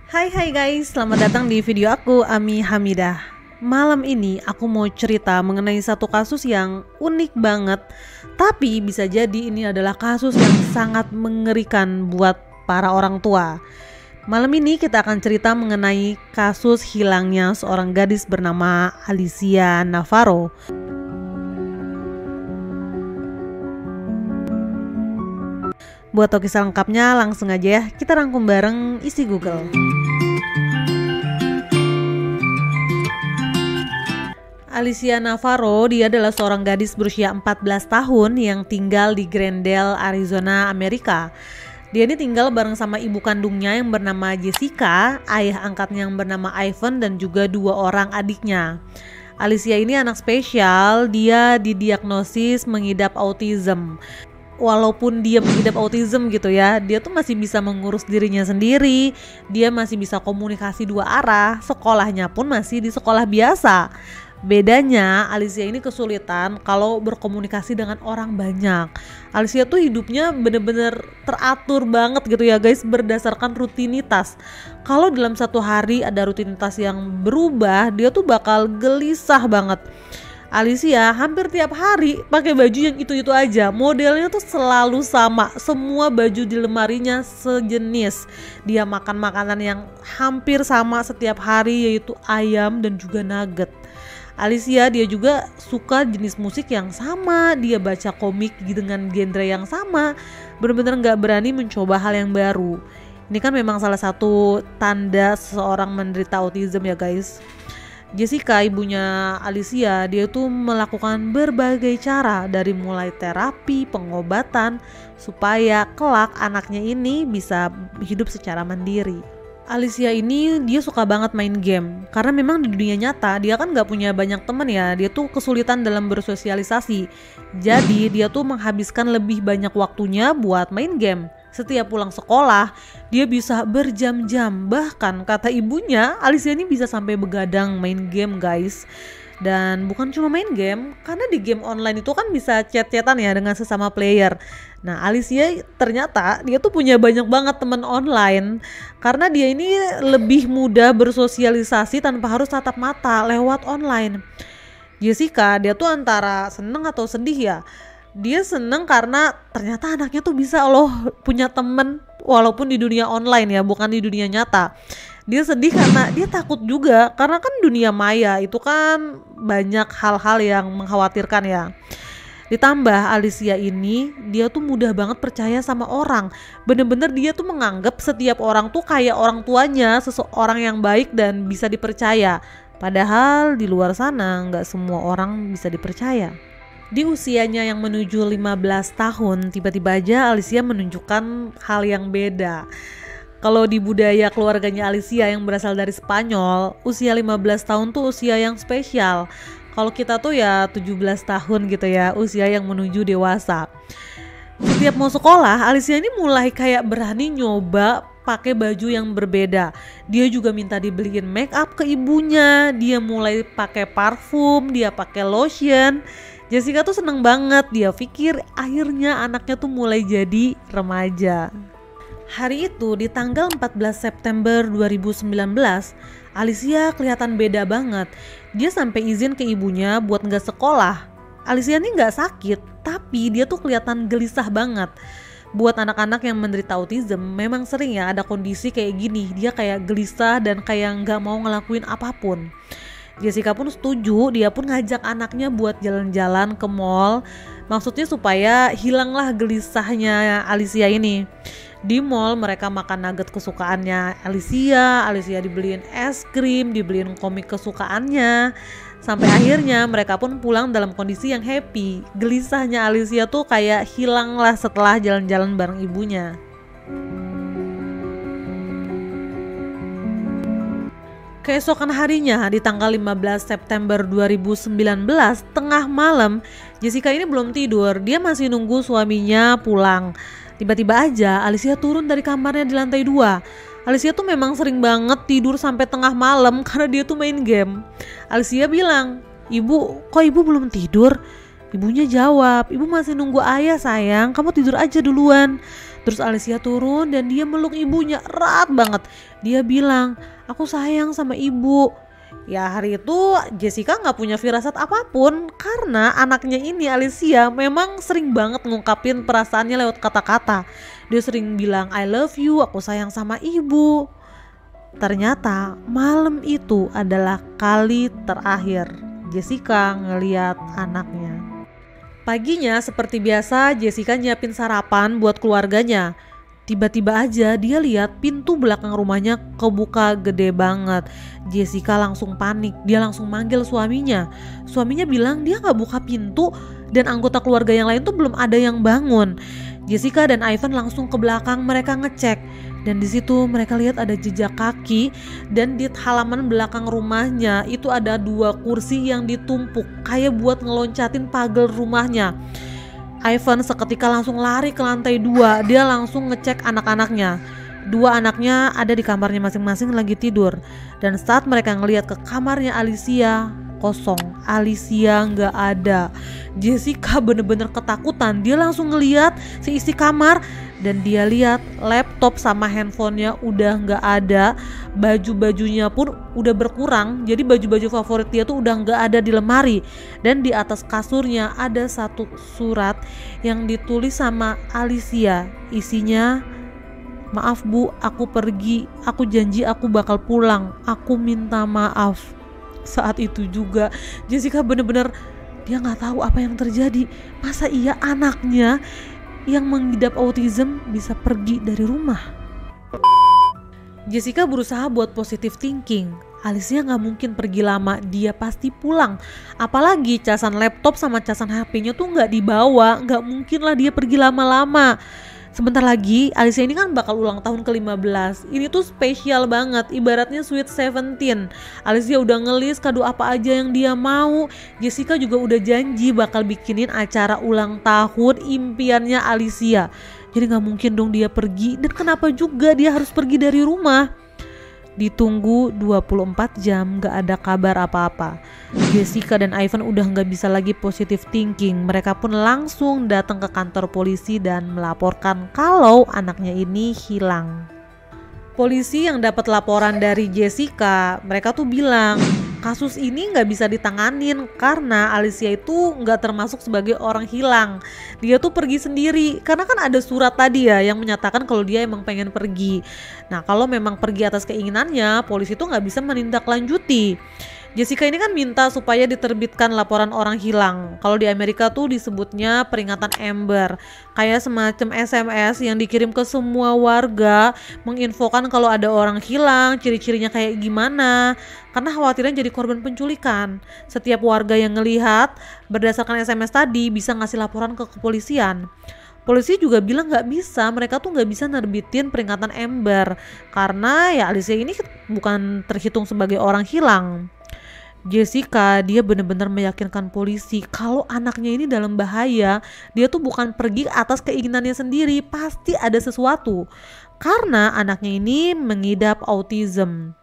Hai guys, selamat datang di video aku, Ami Hamidah. Malam ini aku mau cerita mengenai satu kasus yang unik banget, tapi bisa jadi ini adalah kasus yang sangat mengerikan buat para orang tua. Malam ini kita akan cerita mengenai kasus hilangnya seorang gadis bernama Alicia Navarro. Buat tahu kisah lengkapnya langsung aja ya, kita rangkum bareng isi Google. Alicia Navarro, dia adalah seorang gadis berusia 14 tahun yang tinggal di Glendale, Arizona, Amerika. Dia ini tinggal bareng sama ibu kandungnya yang bernama Jessica, ayah angkatnya yang bernama Ivan, dan juga 2 orang adiknya. Alicia ini anak spesial, dia didiagnosis mengidap autism. Walaupun dia mengidap autism gitu ya, dia tuh masih bisa mengurus dirinya sendiri, dia masih bisa komunikasi 2 arah, sekolahnya pun masih di sekolah biasa. Bedanya Alicia ini kesulitan kalau berkomunikasi dengan orang banyak. Alicia tuh hidupnya bener-bener teratur banget gitu ya guys, berdasarkan rutinitas. Kalau dalam satu hari ada rutinitas yang berubah, dia tuh bakal gelisah banget. Alicia hampir tiap hari pakai baju yang itu-itu aja, modelnya tuh selalu sama, semua baju di lemarinya sejenis. Dia makan makanan yang hampir sama setiap hari, yaitu ayam dan juga nugget. Alicia dia juga suka jenis musik yang sama, dia baca komik dengan genre yang sama, benar-benar nggak berani mencoba hal yang baru. Ini kan memang salah satu tanda seseorang menderita autism ya guys. Jessica, ibunya Alicia, dia tuh melakukan berbagai cara dari mulai terapi, pengobatan, supaya kelak anaknya ini bisa hidup secara mandiri. Alicia ini dia suka banget main game, karena memang di dunia nyata dia kan gak punya banyak temen ya, dia tuh kesulitan dalam bersosialisasi. Jadi dia tuh menghabiskan lebih banyak waktunya buat main game. Setiap pulang sekolah, dia bisa berjam-jam. Bahkan kata ibunya, Alicia ini bisa sampai begadang main game guys. Dan bukan cuma main game, karena di game online itu kan bisa chat-chatan ya dengan sesama player. Nah, Alicia ternyata dia tuh punya banyak banget teman online, karena dia ini lebih mudah bersosialisasi tanpa harus tatap mata lewat online. Jessica, dia tuh antara seneng atau sedih ya. Dia seneng karena ternyata anaknya tuh bisa loh punya temen walaupun di dunia online ya, bukan di dunia nyata. Dia sedih karena dia takut juga, karena kan dunia maya itu kan banyak hal-hal yang mengkhawatirkan ya. Ditambah Alicia ini dia tuh mudah banget percaya sama orang. Bener-bener dia tuh menganggap setiap orang tuh kayak orang tuanya, seseorang yang baik dan bisa dipercaya. Padahal di luar sana nggak semua orang bisa dipercaya. Di usianya yang menuju 15 tahun, tiba-tiba aja Alicia menunjukkan hal yang beda. Kalau di budaya keluarganya Alicia yang berasal dari Spanyol, usia 15 tahun tuh usia yang spesial. Kalau kita tuh ya 17 tahun gitu ya, usia yang menuju dewasa. Setiap mau sekolah, Alicia ini mulai kayak berani nyoba pakai baju yang berbeda. Dia juga minta dibeliin make up ke ibunya, dia mulai pakai parfum, dia pakai lotion. Jessica tuh seneng banget, dia pikir akhirnya anaknya tuh mulai jadi remaja. Hari itu di tanggal 14 September 2019, Alicia kelihatan beda banget. Dia sampai izin ke ibunya buat gak sekolah. Alicia ini gak sakit, tapi dia tuh kelihatan gelisah banget. Buat anak-anak yang menderita autism, memang sering ya ada kondisi kayak gini. Dia kayak gelisah dan kayak gak mau ngelakuin apapun. Jessica pun setuju, dia pun ngajak anaknya buat jalan-jalan ke mall. Maksudnya supaya hilanglah gelisahnya Alicia ini. Di mall mereka makan nugget kesukaannya Alicia dibeliin es krim, dibeliin komik kesukaannya. Sampai akhirnya mereka pun pulang dalam kondisi yang happy. Gelisahnya Alicia tuh kayak hilanglah setelah jalan-jalan bareng ibunya. Keesokan harinya di tanggal 15 September 2019 tengah malam, Jessica ini belum tidur, dia masih nunggu suaminya pulang. Tiba-tiba aja Alicia turun dari kamarnya di lantai 2. Alicia tuh memang sering banget tidur sampai tengah malam karena dia tuh main game. Alicia bilang, "Ibu, kok ibu belum tidur?" Ibunya jawab, "Ibu masih nunggu ayah sayang, kamu tidur aja duluan." Terus Alicia turun dan dia meluk ibunya erat banget. Dia bilang, aku sayang sama ibu. Ya hari itu Jessica gak punya firasat apapun karena anaknya ini Alicia memang sering banget ngungkapin perasaannya lewat kata-kata. Dia sering bilang I love you, aku sayang sama ibu. Ternyata malam itu adalah kali terakhir Jessica ngeliat anaknya. Paginya seperti biasa Jessica nyiapin sarapan buat keluarganya. Tiba-tiba aja dia lihat pintu belakang rumahnya kebuka gede banget. Jessica langsung panik, dia langsung manggil suaminya. Suaminya bilang dia gak buka pintu dan anggota keluarga yang lain tuh belum ada yang bangun. Jessica dan Ivan langsung ke belakang, mereka ngecek. Dan di situ mereka lihat ada jejak kaki dan di halaman belakang rumahnya itu ada 2 kursi yang ditumpuk kayak buat ngeloncatin pagar rumahnya. Ivan seketika langsung lari ke lantai 2, dia langsung ngecek anak-anaknya. 2 anaknya ada di kamarnya masing-masing lagi tidur. Dan saat mereka ngelihat ke kamarnya Alicia, kosong, Alicia nggak ada. Jessica bener-bener ketakutan, dia langsung ngelihat si isi kamar dan dia lihat laptop sama handphonenya udah nggak ada, baju-bajunya pun udah berkurang, jadi baju-baju favorit dia tuh udah nggak ada di lemari. Dan di atas kasurnya ada 1 surat yang ditulis sama Alicia, isinya, maaf bu, aku pergi, aku janji aku bakal pulang, aku minta maaf. Saat itu juga Jessica bener-bener dia nggak tahu apa yang terjadi. Masa iya anaknya yang mengidap autism bisa pergi dari rumah? Jessica berusaha buat positive thinking. Alicia gak mungkin pergi lama, dia pasti pulang. Apalagi casan laptop sama casan HP-nya tuh gak dibawa, gak mungkin lah dia pergi lama-lama. Sebentar lagi Alicia ini kan bakal ulang tahun ke-15. Ini tuh spesial banget, ibaratnya Sweet 17. Alicia udah ngelis kado apa aja yang dia mau. Jessica juga udah janji bakal bikinin acara ulang tahun impiannya Alicia. Jadi gak mungkin dong dia pergi. Dan kenapa juga dia harus pergi dari rumah? Ditunggu 24 jam gak ada kabar apa-apa. Jessica dan Ivan udah gak bisa lagi positive thinking. Mereka pun langsung datang ke kantor polisi dan melaporkan kalau anaknya ini hilang. Polisi yang dapat laporan dari Jessica, mereka tuh bilang kasus ini nggak bisa ditanganin karena Alicia itu nggak termasuk sebagai orang hilang. Dia tuh pergi sendiri karena kan ada surat tadi ya yang menyatakan kalau dia emang pengen pergi. Nah kalau memang pergi atas keinginannya, polisi tuh nggak bisa menindaklanjuti. Jessica ini kan minta supaya diterbitkan laporan orang hilang. Kalau di Amerika tuh disebutnya peringatan Amber. Kayak semacam SMS yang dikirim ke semua warga menginfokan kalau ada orang hilang, ciri-cirinya kayak gimana. Karena khawatirnya jadi korban penculikan. Setiap warga yang ngelihat berdasarkan SMS tadi bisa ngasih laporan ke kepolisian. Polisi juga bilang nggak bisa, mereka tuh nggak bisa nerbitin peringatan Amber karena ya Alicia ini bukan terhitung sebagai orang hilang. Jessica dia benar-benar meyakinkan polisi kalau anaknya ini dalam bahaya. Dia tuh bukan pergi atas keinginannya sendiri, pasti ada sesuatu karena anaknya ini mengidap autism.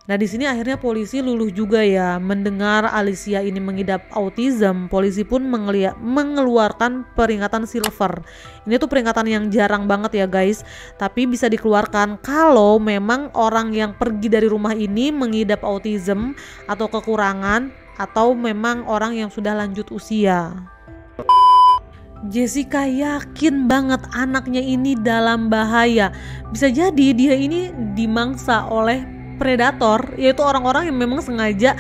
Nah di sini akhirnya polisi luluh juga ya mendengar Alicia ini mengidap autism. Polisi pun mengeluarkan peringatan silver. Ini tuh peringatan yang jarang banget ya guys, tapi bisa dikeluarkan kalau memang orang yang pergi dari rumah ini mengidap autism atau kekurangan atau memang orang yang sudah lanjut usia. Jessica yakin banget anaknya ini dalam bahaya. Bisa jadi dia ini dimangsa oleh predator, yaitu orang-orang yang memang sengaja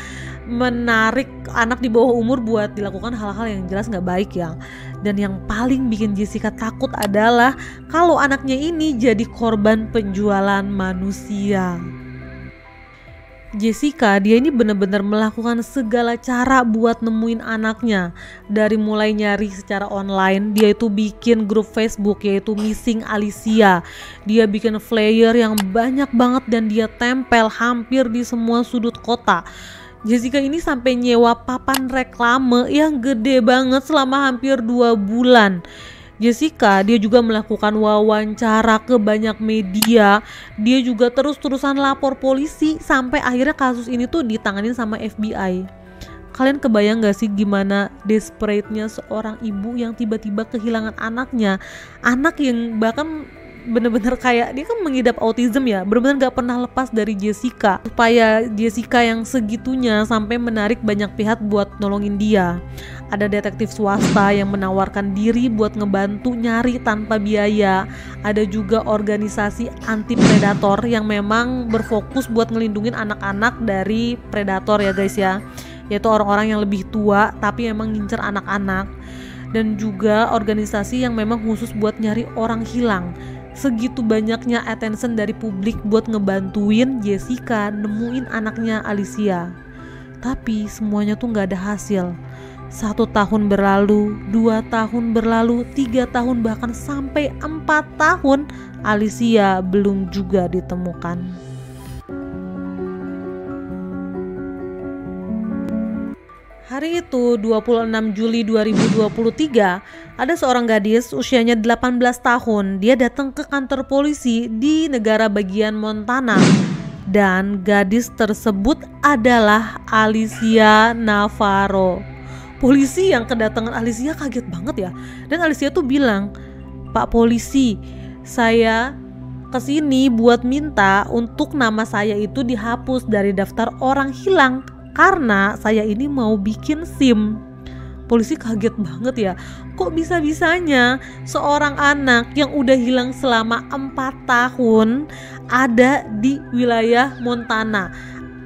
menarik anak di bawah umur buat dilakukan hal-hal yang jelas nggak baik ya. Dan yang paling bikin Jessica takut adalah kalau anaknya ini jadi korban penjualan manusia. Jessica dia ini benar-benar melakukan segala cara buat nemuin anaknya. Dari mulai nyari secara online, dia itu bikin grup Facebook yaitu Missing Alicia. Dia bikin flyer yang banyak banget dan dia tempel hampir di semua sudut kota. Jessica ini sampai nyewa papan reklame yang gede banget selama hampir 2 bulan. Jessica dia juga melakukan wawancara ke banyak media. Dia juga terus-terusan lapor polisi sampai akhirnya kasus ini tuh ditanganin sama FBI. Kalian kebayang gak sih gimana desperate-nya seorang ibu yang tiba-tiba kehilangan anaknya, anak yang bahkan bener-bener kayak dia kan mengidap autism ya, bener-bener gak pernah lepas dari Jessica. Supaya Jessica yang segitunya sampai menarik banyak pihak buat nolongin dia. Ada detektif swasta yang menawarkan diri buat ngebantu nyari tanpa biaya. Ada juga organisasi anti predator yang memang berfokus buat ngelindungin anak-anak dari predator ya guys ya, yaitu orang-orang yang lebih tua tapi memang ngincer anak-anak. Dan juga organisasi yang memang khusus buat nyari orang hilang. Segitu banyaknya attention dari publik buat ngebantuin Jessica nemuin anaknya Alicia. Tapi semuanya tuh gak ada hasil. 1 tahun berlalu, 2 tahun berlalu, 3 tahun bahkan sampai 4 tahun Alicia belum juga ditemukan. Hari itu 26 Juli 2023, ada seorang gadis usianya 18 tahun. Dia datang ke kantor polisi di negara bagian Montana. Dan gadis tersebut adalah Alicia Navarro. Polisi yang kedatangan Alicia kaget banget ya. Dan Alicia tuh bilang, "Pak polisi, saya kesini buat minta untuk nama saya itu dihapus dari daftar orang hilang karena saya ini mau bikin SIM." Polisi kaget banget ya. Kok bisa-bisanya seorang anak yang udah hilang selama 4 tahun ada di wilayah Montana.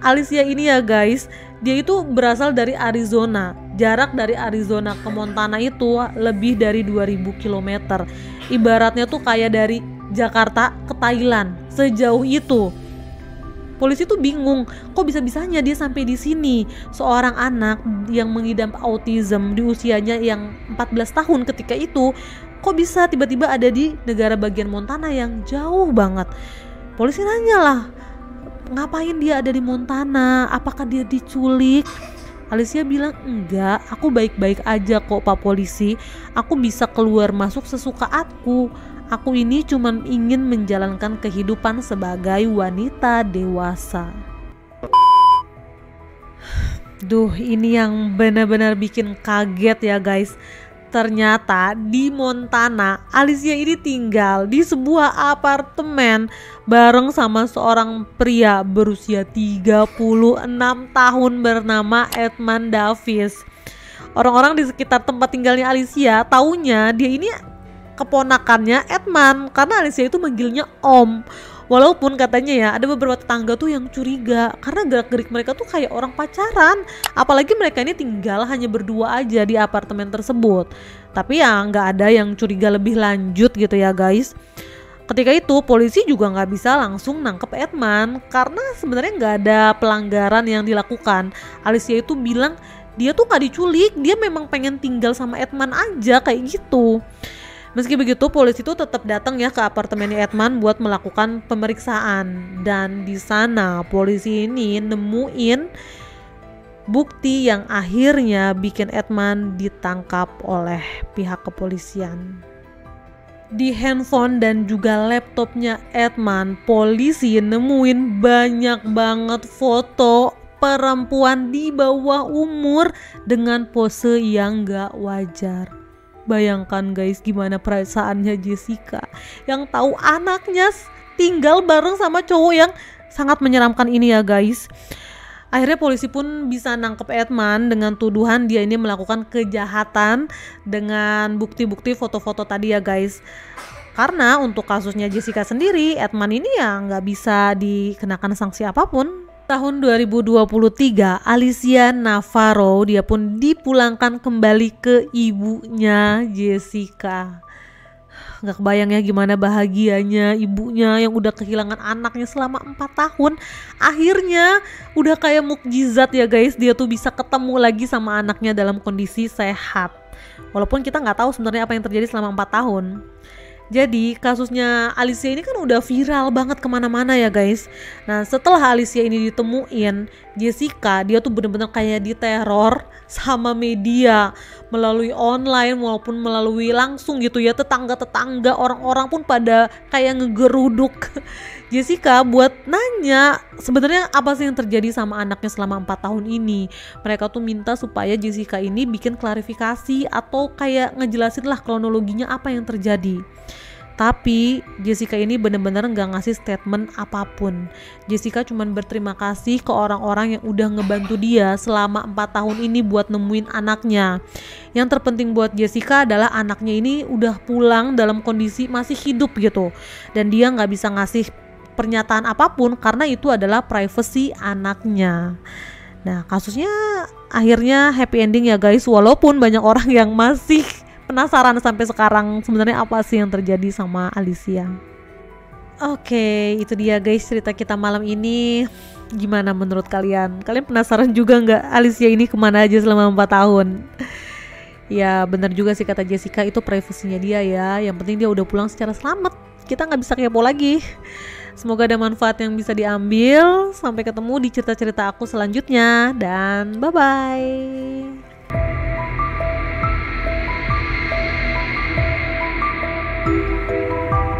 Alicia ini ya guys, dia itu berasal dari Arizona. Jarak dari Arizona ke Montana itu lebih dari 2000 km. Ibaratnya tuh kayak dari Jakarta ke Thailand, sejauh itu. Polisi tuh bingung, kok bisa-bisanya dia sampai di sini. Seorang anak yang mengidap autism di usianya yang 14 tahun ketika itu, kok bisa tiba-tiba ada di negara bagian Montana yang jauh banget. Polisi nanya lah, ngapain dia ada di Montana? Apakah dia diculik? Alicia bilang, enggak, aku baik-baik aja kok Pak Polisi. Aku bisa keluar masuk sesuka aku. Aku ini cuma ingin menjalankan kehidupan sebagai wanita dewasa. Duh, ini yang benar-benar bikin kaget ya guys. Ternyata di Montana, Alicia ini tinggal di sebuah apartemen bareng sama seorang pria berusia 36 tahun bernama Edmund Davis. Orang-orang di sekitar tempat tinggalnya Alicia taunya dia ini keponakannya Edmund karena Alicia itu manggilnya Om. Walaupun katanya ya ada beberapa tetangga tuh yang curiga karena gerak-gerik mereka tuh kayak orang pacaran. Apalagi mereka ini tinggal hanya berdua aja di apartemen tersebut. Tapi ya nggak ada yang curiga lebih lanjut gitu ya guys. Ketika itu polisi juga nggak bisa langsung nangkep Edmund karena sebenarnya nggak ada pelanggaran yang dilakukan. Alicia itu bilang dia tuh nggak diculik, dia memang pengen tinggal sama Edmund aja kayak gitu. Meski begitu, polisi itu tetap datang ya ke apartemennya Edmund buat melakukan pemeriksaan. Dan di sana polisi ini nemuin bukti yang akhirnya bikin Edmund ditangkap oleh pihak kepolisian. Di handphone dan juga laptopnya Edmund, polisi nemuin banyak banget foto perempuan di bawah umur dengan pose yang gak wajar. Bayangkan guys gimana perasaannya Jessica yang tahu anaknya tinggal bareng sama cowok yang sangat menyeramkan ini ya guys. Akhirnya polisi pun bisa nangkep Edmund dengan tuduhan dia ini melakukan kejahatan dengan bukti-bukti foto-foto tadi ya guys. Karena untuk kasusnya Jessica sendiri, Edmund ini ya nggak bisa dikenakan sanksi apapun. Tahun 2023, Alicia Navarro dia pun dipulangkan kembali ke ibunya Jessica. Gak kebayang ya gimana bahagianya ibunya yang udah kehilangan anaknya selama 4 tahun. Akhirnya udah kayak mukjizat ya guys, dia tuh bisa ketemu lagi sama anaknya dalam kondisi sehat. Walaupun kita gak tahu sebenarnya apa yang terjadi selama 4 tahun. Jadi kasusnya Alicia ini kan udah viral banget kemana-mana ya guys. Nah setelah Alicia ini ditemuin, Jessica dia tuh bener-bener kayak diteror sama media melalui online maupun melalui langsung gitu ya. Tetangga-tetangga, orang-orang pun pada kayak ngegeruduk Jessica buat nanya sebenarnya apa sih yang terjadi sama anaknya selama 4 tahun ini. Mereka tuh minta supaya Jessica ini bikin klarifikasi atau kayak ngejelasin lah kronologinya apa yang terjadi. Tapi Jessica ini bener-bener gak ngasih statement apapun. Jessica cuman berterima kasih ke orang-orang yang udah ngebantu dia selama 4 tahun ini buat nemuin anaknya. Yang terpenting buat Jessica adalah anaknya ini udah pulang dalam kondisi masih hidup gitu. Dan dia gak bisa ngasih pernyataan apapun karena itu adalah privacy anaknya. Nah, kasusnya akhirnya happy ending ya guys, walaupun banyak orang yang masih penasaran sampai sekarang sebenarnya apa sih yang terjadi sama Alicia. Oke, itu dia guys cerita kita malam ini. Gimana menurut kalian? Kalian penasaran juga nggak Alicia ini kemana aja selama 4 tahun? Ya benar juga sih kata Jessica, itu privasinya dia ya. Yang penting dia udah pulang secara selamat. Kita nggak bisa kepo lagi. Semoga ada manfaat yang bisa diambil. Sampai ketemu di cerita-cerita aku selanjutnya. Dan bye-bye.